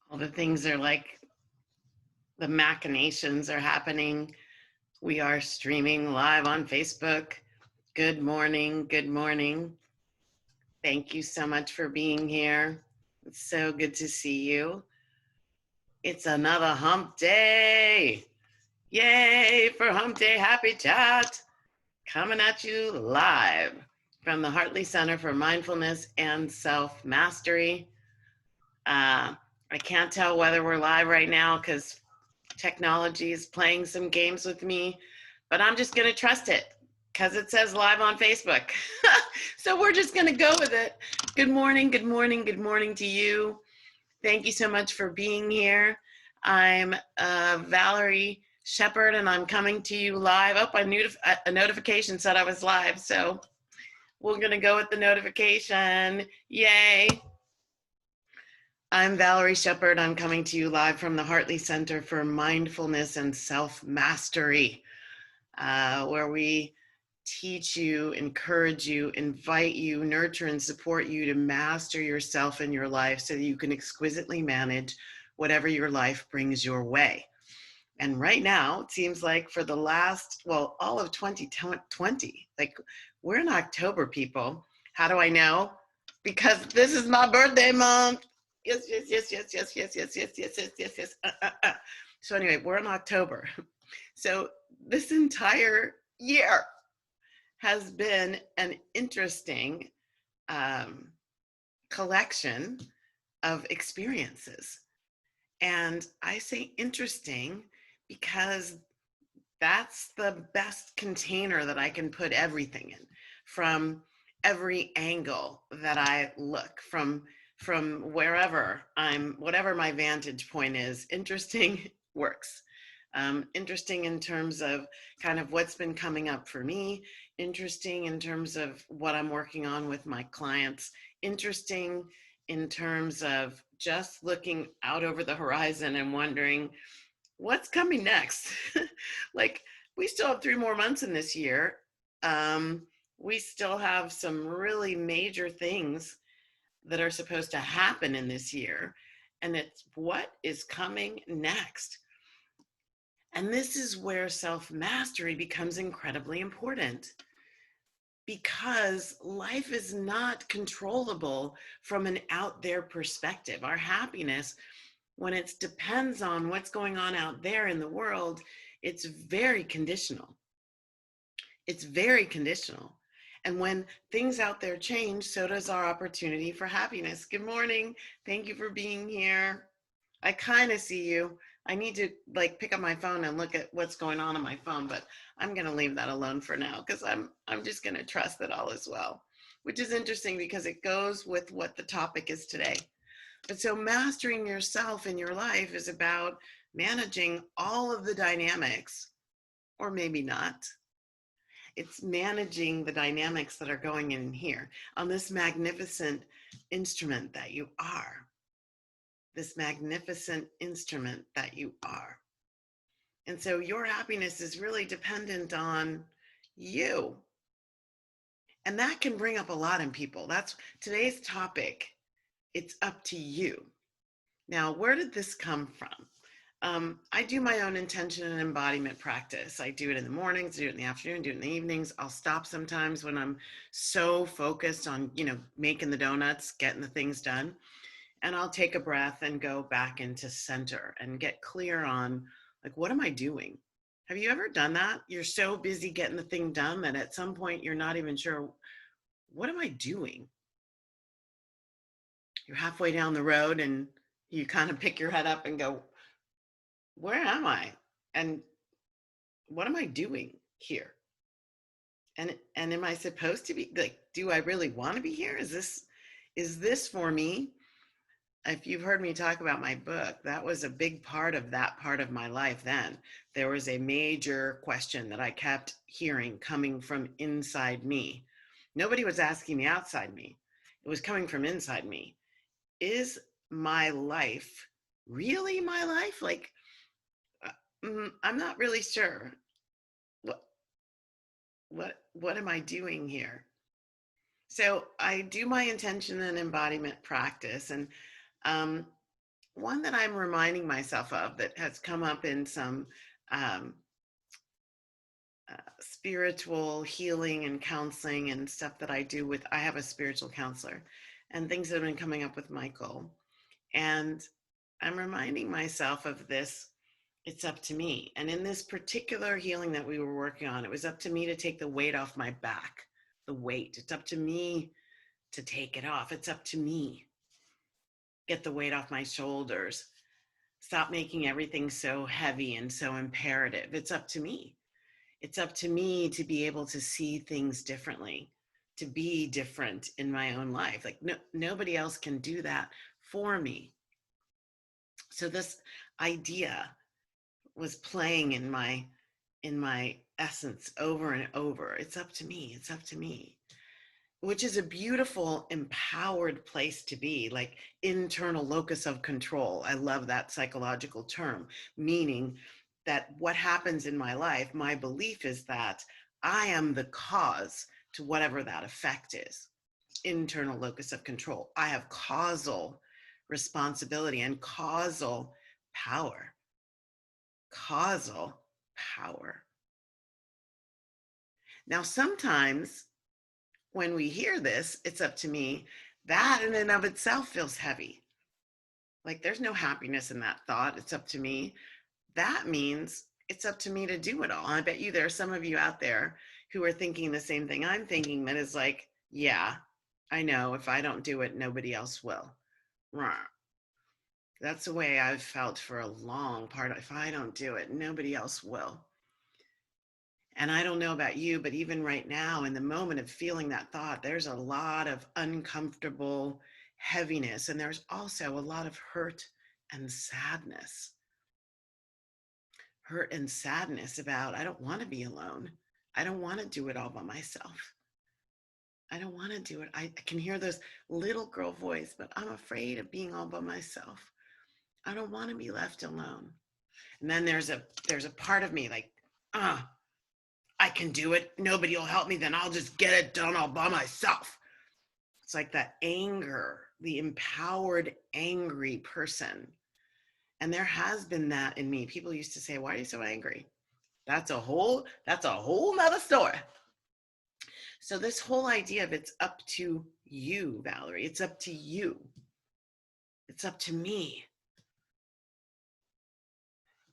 All the things are like the machinations are happening. We are streaming live on Facebook. Good morning. Good morning. Thank you so much for being here. It's so good to see you. It's another hump day. Yay for hump day. Happy chat. Coming at you live from the Hartley Center for Mindfulness and Self Mastery. I can't tell whether we're live right now because technology is playing some games with me, but I'm just going to trust it because it says live on Facebook. So we're just going to go with it. Good morning, good morning, good morning to you. Thank you so much for being here. I'm Valerie Shepherd, and I'm coming to you live. Oh, a notification said I was live, so we're going to go with the notification. Yay. I'm Valerie Shepherd. I'm coming to you live from the Hartley Center for Mindfulness and Self-Mastery, where we teach you, encourage you, invite you, nurture and support you to master yourself and your life so that you can exquisitely manage whatever your life brings your way. And right now, it seems like for the last, well, all of 2020, like we're in October, people. How do I know? Because this is my birthday month. Yes. So anyway, we're in October. So this entire year has been an interesting collection of experiences. And I say interesting because that's the best container that I can put everything in, from every angle that I look, from wherever whatever my vantage point is. Interesting works. Interesting in terms of kind of what's been coming up for me, interesting in terms of what I'm working on with my clients, interesting in terms of just looking out over the horizon and wondering what's coming next. Like, we still have 3 more months in this year. We still have some really major things that are supposed to happen in this year, and it's what is coming next. And this is where self-mastery becomes incredibly important, because life is not controllable from an out there perspective. Our happiness, when it depends on what's going on out there in the world, it's very conditional. It's very conditional. And when things out there change, so does our opportunity for happiness. Good morning. Thank you for being here. I kind of see you. I need to like pick up my phone and look at what's going on my phone, but I'm going to leave that alone for now because I'm just going to trust that all is well, which is interesting because it goes with what the topic is today. But so mastering yourself in your life is about managing all of the dynamics, or maybe not. It's managing the dynamics that are going in here on this magnificent instrument that you are. This magnificent instrument that you are. And so your happiness is really dependent on you. And that can bring up a lot in people. That's today's topic. It's up to you. Now, where did this come from? I do my own intention and embodiment practice. I do it in the mornings, do it in the afternoon, do it in the evenings. I'll stop sometimes when I'm so focused on, making the donuts, getting the things done. And I'll take a breath and go back into center and get clear on, like, what am I doing? Have you ever done that? You're so busy getting the thing done that at some point you're not even sure, what am I doing? You're halfway down the road and you kind of pick your head up and go, where am I? And what am I doing here? And am I supposed to be, like, do I really want to be here? Is this for me? If you've heard me talk about my book, that was a big part of that part of my life then. There was a major question that I kept hearing coming from inside me. Nobody was asking me outside me. It was coming from inside me. Is my life really my life? Like, I'm not really sure. What am I doing here? So I do my intention and embodiment practice, and one that I'm reminding myself of that has come up in some um, spiritual healing and counseling and stuff that I do with, I have a spiritual counselor, and things that have been coming up with Michael. And I'm reminding myself of this. It's up to me. And in this particular healing that we were working on, it was up to me to take the weight off my back, the weight. It's up to me to take it off. It's up to me. Get the weight off my shoulders. Stop making everything so heavy and so imperative. It's up to me. It's up to me to be able to see things differently, to be different in my own life. Like nobody else can do that for me. So this idea was playing in my essence over and over. It's up to me. It's up to me. Which is a beautiful, empowered place to be, like internal locus of control. I love that psychological term, meaning that what happens in my life, my belief is that I am the cause to whatever that effect is. Internal locus of control. I have causal responsibility and causal power. Causal power. Now, sometimes when we hear this, it's up to me, that in and of itself feels heavy. Like there's no happiness in that thought. It's up to me. That means it's up to me to do it all. I bet you there are some of you out there who are thinking the same thing I'm thinking, that is like, yeah, I know if I don't do it, nobody else will. That's the way I've felt for a long part. If I don't do it, nobody else will. And I don't know about you, but even right now, in the moment of feeling that thought, there's a lot of uncomfortable heaviness. And there's also a lot of hurt and sadness. Hurt and sadness about, I don't want to be alone. I don't want to do it all by myself. I don't want to do it. I can hear this little girl voice, but I'm afraid of being all by myself. I don't want to be left alone. And then there's a part of me like, I can do it. Nobody will help me. Then I'll just get it done all by myself. It's like that anger, the empowered, angry person. And there has been that in me. People used to say, why are you so angry? That's a whole nother story. So this whole idea of it's up to you, Valerie, it's up to you. It's up to me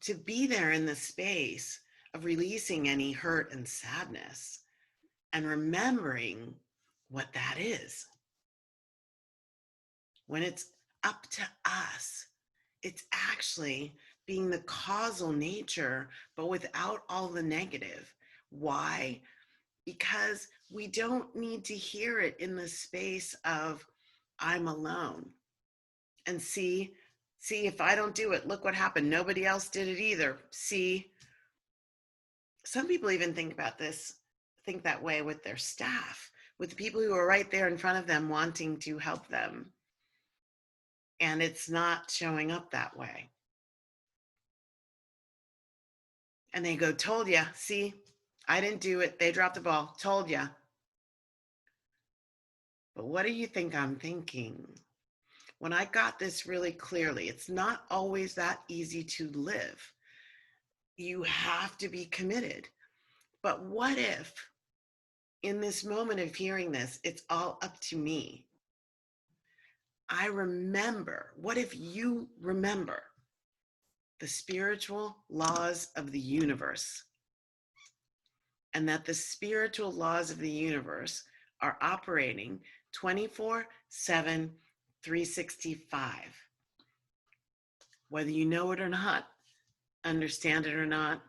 to be there in the space of releasing any hurt and sadness and remembering what that is. When it's up to us, it's actually being the causal nature, but without all the negative. Why? Because we don't need to hear it in the space of, I'm alone. And see, if I don't do it, look what happened. Nobody else did it either. See, some people even think that way with their staff, with the people who are right there in front of them wanting to help them. And it's not showing up that way. And they go, told ya, see, I didn't do it. They dropped the ball, told ya. But what do you think I'm thinking? When I got this really clearly, it's not always that easy to live. You have to be committed. But what if in this moment of hearing this, it's all up to me? I remember, what if you remember the spiritual laws of the universe, and that the spiritual laws of the universe are operating 24/7, 365. Whether you know it or not, understand it or not,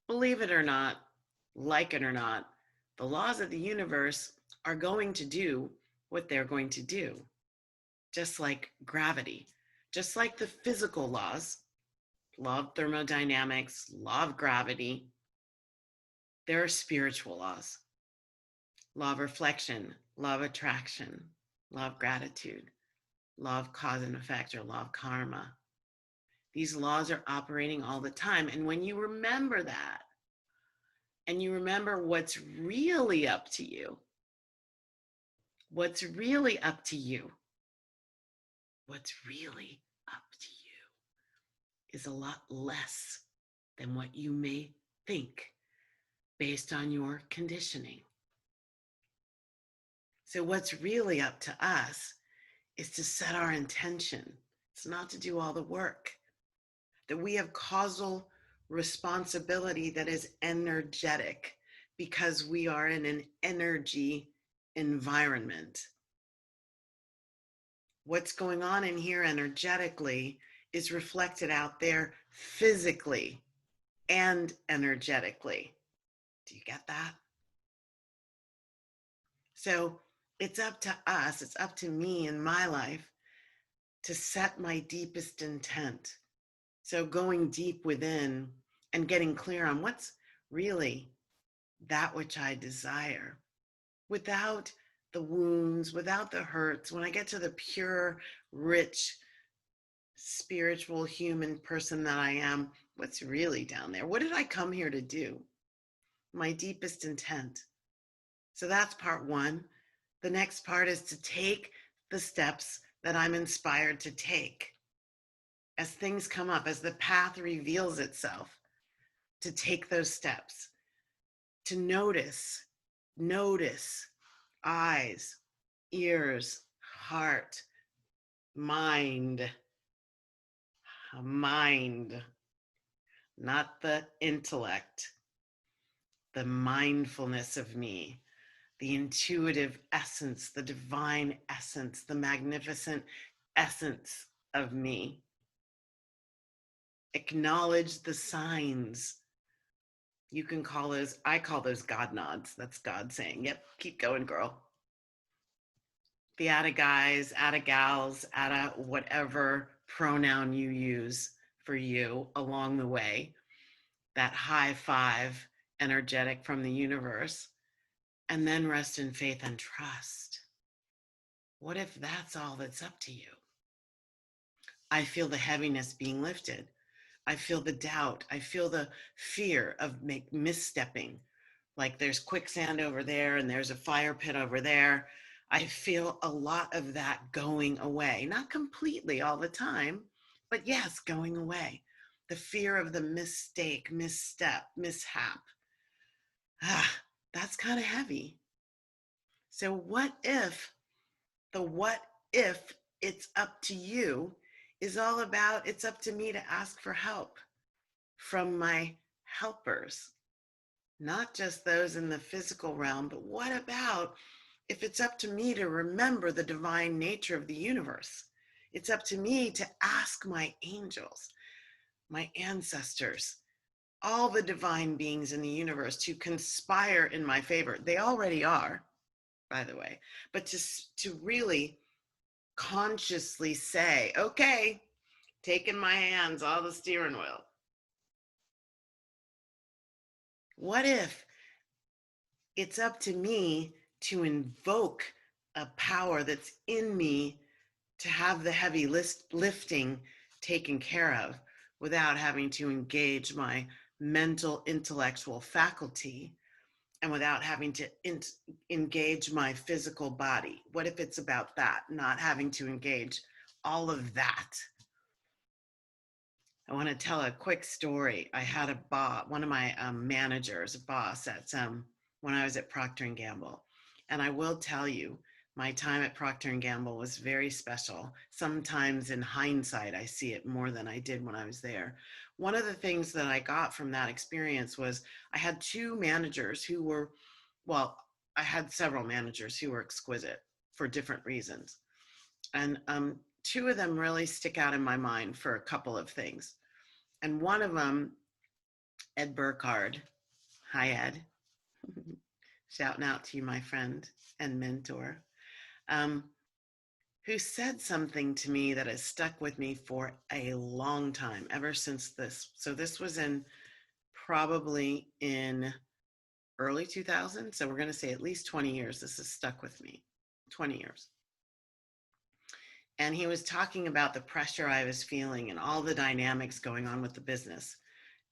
believe it or not, like it or not, the laws of the universe are going to do what they're going to do. Just like gravity, just like the physical laws, law of thermodynamics, law of gravity, there are spiritual laws. Law of reflection, law of attraction, law of gratitude, law of cause and effect, or law of karma. These laws are operating all the time. And when you remember that, and you remember what's really up to you, what's really up to you, what's really up to you, is a lot less than what you may think based on your conditioning. So, what's really up to us is to set our intention. It's not to do all the work, that we have causal responsibility that is energetic because we are in an energy environment. What's going on in here energetically is reflected out there physically and energetically. Do you get that? So it's up to us, it's up to me in my life to set my deepest intent. So going deep within and getting clear on what's really that which I desire without the wounds, without the hurts. When I get to the pure, rich, spiritual human person that I am, what's really down there? What did I come here to do? My deepest intent. So that's part one. The next part is to take the steps that I'm inspired to take. As things come up, as the path reveals itself, to take those steps, to notice eyes, ears, heart, mind, not the intellect, the mindfulness of me, the intuitive essence, the divine essence, the magnificent essence of me. Acknowledge the signs. You can call those, I call those God nods. That's God saying, yep, keep going, girl. The atta guys, atta gals, atta whatever pronoun you use for you along the way, that high five energetic from the universe, and then rest in faith and trust. What if that's all that's up to you? I feel the heaviness being lifted. I feel the doubt. I feel the fear of misstepping. Like there's quicksand over there and there's a fire pit over there. I feel a lot of that going away. Not completely all the time, but yes, going away. The fear of the mistake, misstep, mishap. That's kind of heavy. So what if the what if it's up to you is all about it's up to me to ask for help from my helpers, not just those in the physical realm, but what about if it's up to me to remember the divine nature of the universe? It's up to me to ask my angels, my ancestors, all the divine beings in the universe to conspire in my favor. They already are, by the way, but to really consciously say, okay, take in my hands all the steering wheel. What if it's up to me to invoke a power that's in me to have the heavy lifting taken care of without having to engage my mental intellectual faculty and without having to engage my physical body? What if it's about that, not having to engage all of that? I want to tell a quick story. I had a boss, one of my managers, a boss at when I was at Procter and Gamble, and I will tell you, my time at Procter and Gamble was very special. Sometimes in hindsight, I see it more than I did when I was there. One of the things that I got from that experience was I had two managers who were, well, I had several managers who were exquisite for different reasons. And two of them really stick out in my mind for a couple of things. And one of them, Ed Burkhardt, hi Ed, shouting out to you, my friend and mentor, who said something to me that has stuck with me for a long time, ever since this. So this was in probably in early 2000. So we're going to say at least 20 years. This has stuck with me, 20 years. And he was talking about the pressure I was feeling and all the dynamics going on with the business.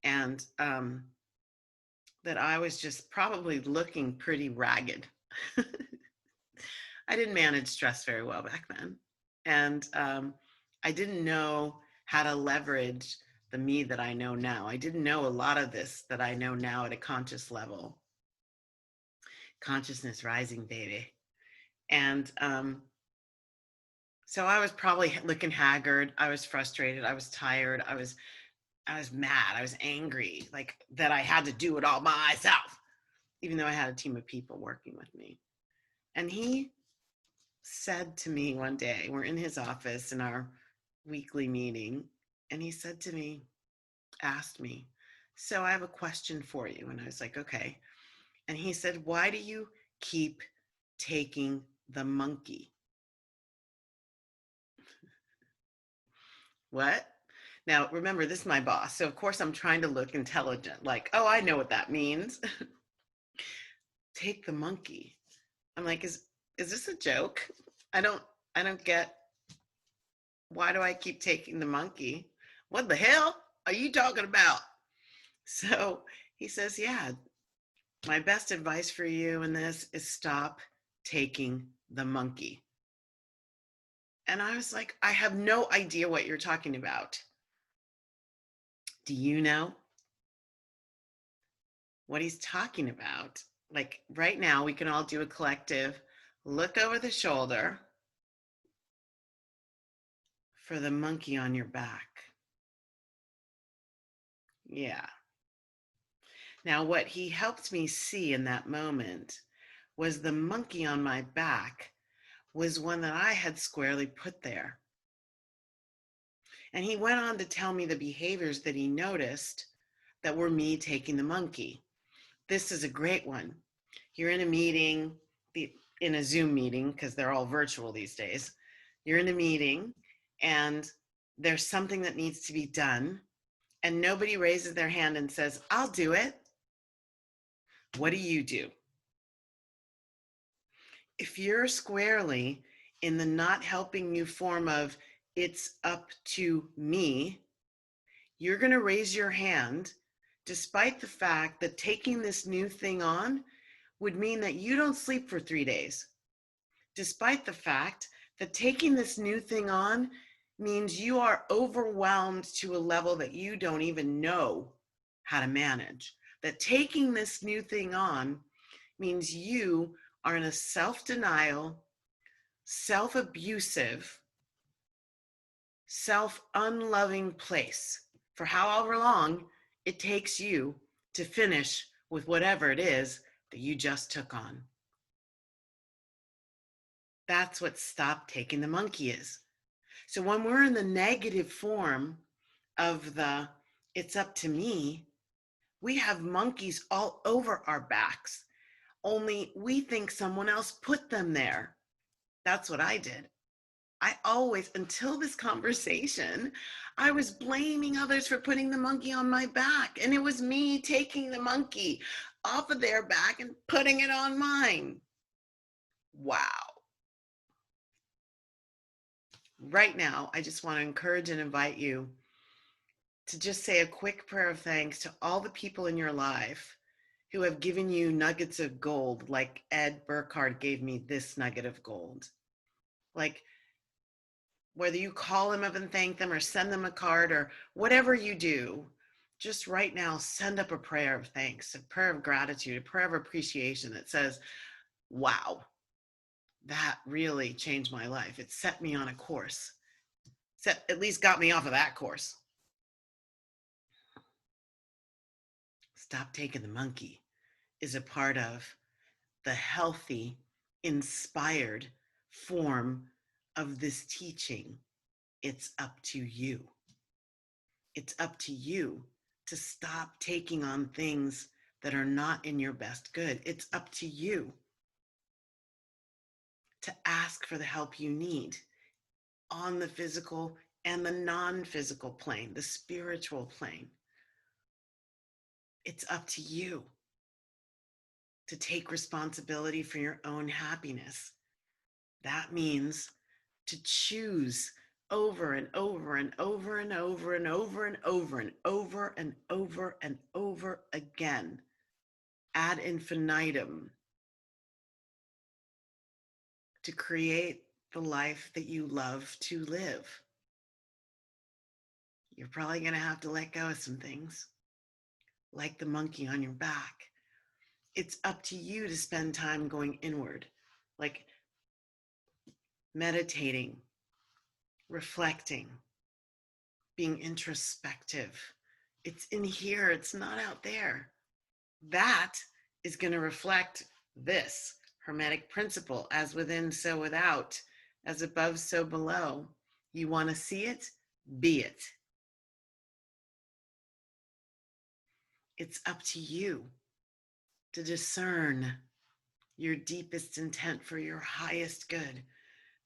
And that I was just probably looking pretty ragged. I didn't manage stress very well back then. And I didn't know how to leverage the me that I know now. I didn't know a lot of this that I know now at a conscious level. Consciousness rising, baby. And so I was probably looking haggard. I was frustrated. I was tired. I was mad. I was angry, like that I had to do it all by myself, even though I had a team of people working with me. And he said to me one day, we're in his office in our weekly meeting, and he said to me, asked me, so I have a question for you. And I was like, okay. And he said, why do you keep taking the monkey? What? Now, remember, this is my boss. So, of course, I'm trying to look intelligent, like, oh, I know what that means. Take the monkey. I'm like, is this a joke? I don't I don't get, why do I keep taking the monkey? What the hell are you talking about? So he says, yeah, my best advice for you in this is stop taking the monkey. And I was like, I have no idea what you're talking about. Do you know what he's talking about? Like right now, we can all do a collective look over the shoulder for the monkey on your back. Yeah. Now, what he helped me see in that moment was the monkey on my back was one that I had squarely put there. And he went on to tell me the behaviors that he noticed that were me taking the monkey. This is a great one. You're in a meeting, in a Zoom meeting, because they're all virtual these days. You're in a meeting and there's something that needs to be done, and nobody raises their hand and says, I'll do it. What do? If you're squarely in the not helping you form of it's up to me, you're going to raise your hand despite the fact that taking this new thing on would mean that you don't sleep for 3 days, despite the fact that taking this new thing on means you are overwhelmed to a level that you don't even know how to manage. That taking this new thing on means you are in a self-denial, self-abusive, self-unloving place for however long it takes you to finish with whatever it is that you just took on. That's what stop taking the monkey is. So when we're in the negative form of the it's up to me, we have monkeys all over our backs, only we think someone else put them there. That's what I did. I always, until this conversation, I was blaming others for putting the monkey on my back. And it was me taking the monkey off of their back and putting it on mine. Wow. Right now, I just want to encourage and invite you to just say a quick prayer of thanks to all the people in your life who have given you nuggets of gold, like Ed Burkhardt gave me this nugget of gold. Like, whether you call them up and thank them or send them a card or whatever you do, just right now, send up a prayer of thanks, a prayer of gratitude, a prayer of appreciation that says, wow, that really changed my life. It set me on a course, at least got me off of that course. Stop taking the monkey is a part of the healthy, inspired form of this teaching. It's up to you. It's up to you to stop taking on things that are not in your best good. It's up to you to ask for the help you need on the physical and the non-physical plane, the spiritual plane. It's up to you to take responsibility for your own happiness. That means to choose over and over and over and over and over and over and over and over and over again, ad infinitum, to create the life that you love to live. You're probably going to have to let go of some things, like the monkey on your back. It's up to you to spend time going inward, like meditating, reflecting, being introspective. It's in here, it's not out there. That is going to reflect this Hermetic principle: as within, so without, as above, so below. You want to see it? Be it. It's up to you to discern your deepest intent for your highest good.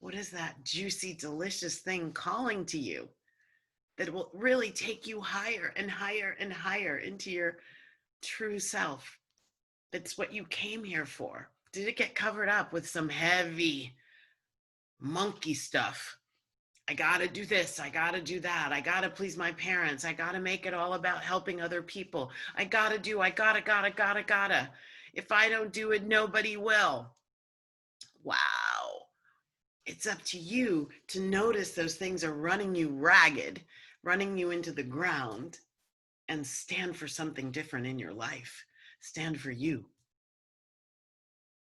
What is that juicy, delicious thing calling to you that will really take you higher and higher and higher into your true self? It's what you came here for. Did it get covered up with some heavy monkey stuff? I gotta do this, I gotta do that, I gotta please my parents, I gotta make it all about helping other people. I gotta. If I don't do it, nobody will. Wow. It's up to you to notice those things are running you ragged, running you into the ground, and stand for something different in your life. Stand for you.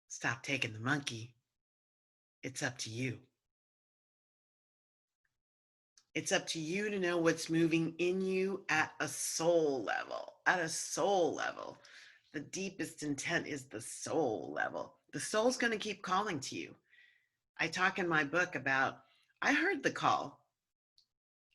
Stop taking the monkey. It's up to you. It's up to you to know what's moving in you at a soul level. At a soul level. The deepest intent is the soul level. The soul's going to keep calling to you. I talk in my book about, I heard the call.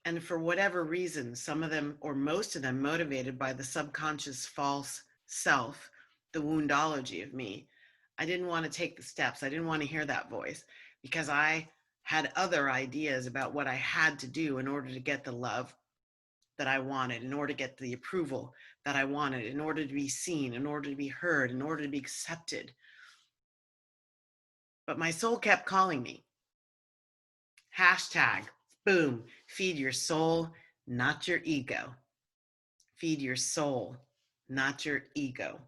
And for whatever reason, some of them or most of them motivated by the subconscious false self, the woundology of me, I didn't want to take the steps. I didn't want to hear that voice because I had other ideas about what I had to do in order to get the love that I wanted, in order to get the approval that I wanted, in order to be seen, in order to be heard, in order to be accepted. But my soul kept calling me. Hashtag, boom, feed your soul, not your ego. Feed your soul, not your ego.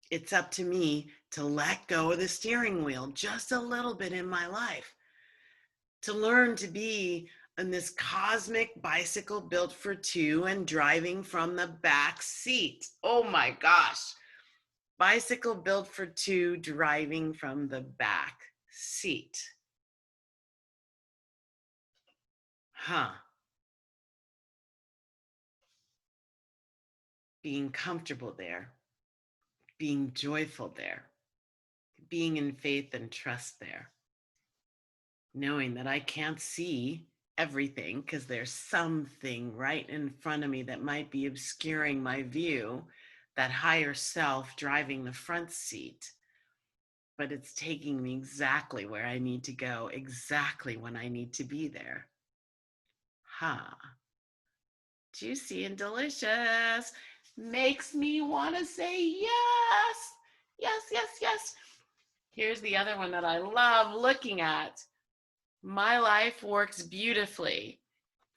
It's up to me to let go of the steering wheel just a little bit in my life, to learn to be in this cosmic bicycle built for two and driving from the back seat. Oh my gosh. Bicycle built for two, driving from the back seat. Huh. Being comfortable there, being joyful there, being in faith and trust there, knowing that I can't see everything because there's something right in front of me that might be obscuring my view, that higher self driving the front seat, but it's taking me exactly where I need to go, exactly when I need to be there. Ha. Juicy and delicious. Makes me want to say yes. Yes, yes, yes. Here's the other one that I love looking at. My life works beautifully.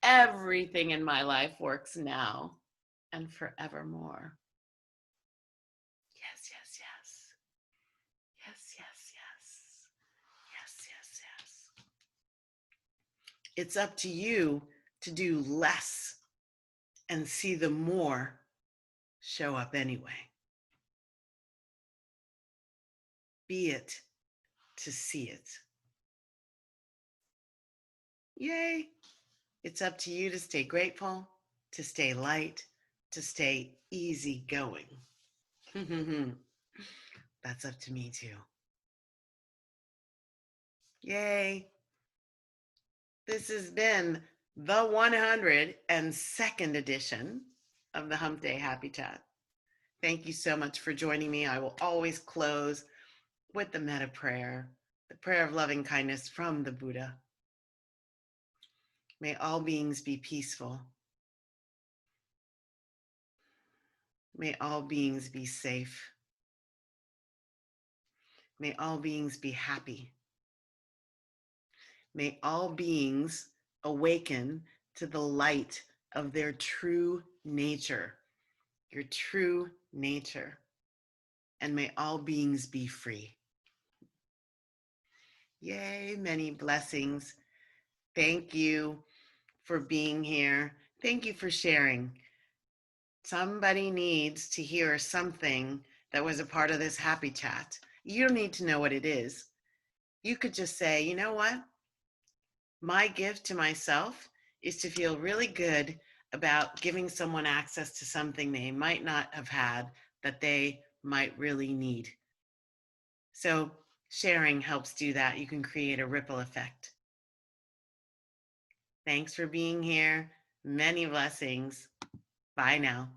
Everything in my life works now and forevermore. Yes, yes, yes. Yes, yes, yes. Yes, yes, yes. It's up to you to do less and see the more show up anyway. Be it to see it. Yay. It's up to you to stay grateful, to stay light, to stay easygoing. That's up to me too. Yay. This has been the 102nd edition of the Hump Day Happy Chat. Thank you so much for joining me. I will always close with the metta prayer, the prayer of loving kindness from the Buddha. May all beings be peaceful. May all beings be safe. May all beings be happy. May all beings awaken to the light of their true nature, your true nature. And may all beings be free. Yay, many blessings. Thank you for being here. Thank you for sharing. Somebody needs to hear something that was a part of this happy chat. You don't need to know what it is. You could just say, you know what? My gift to myself is to feel really good about giving someone access to something they might not have had that they might really need. So sharing helps do that. You can create a ripple effect. Thanks for being here. Many blessings. Bye now.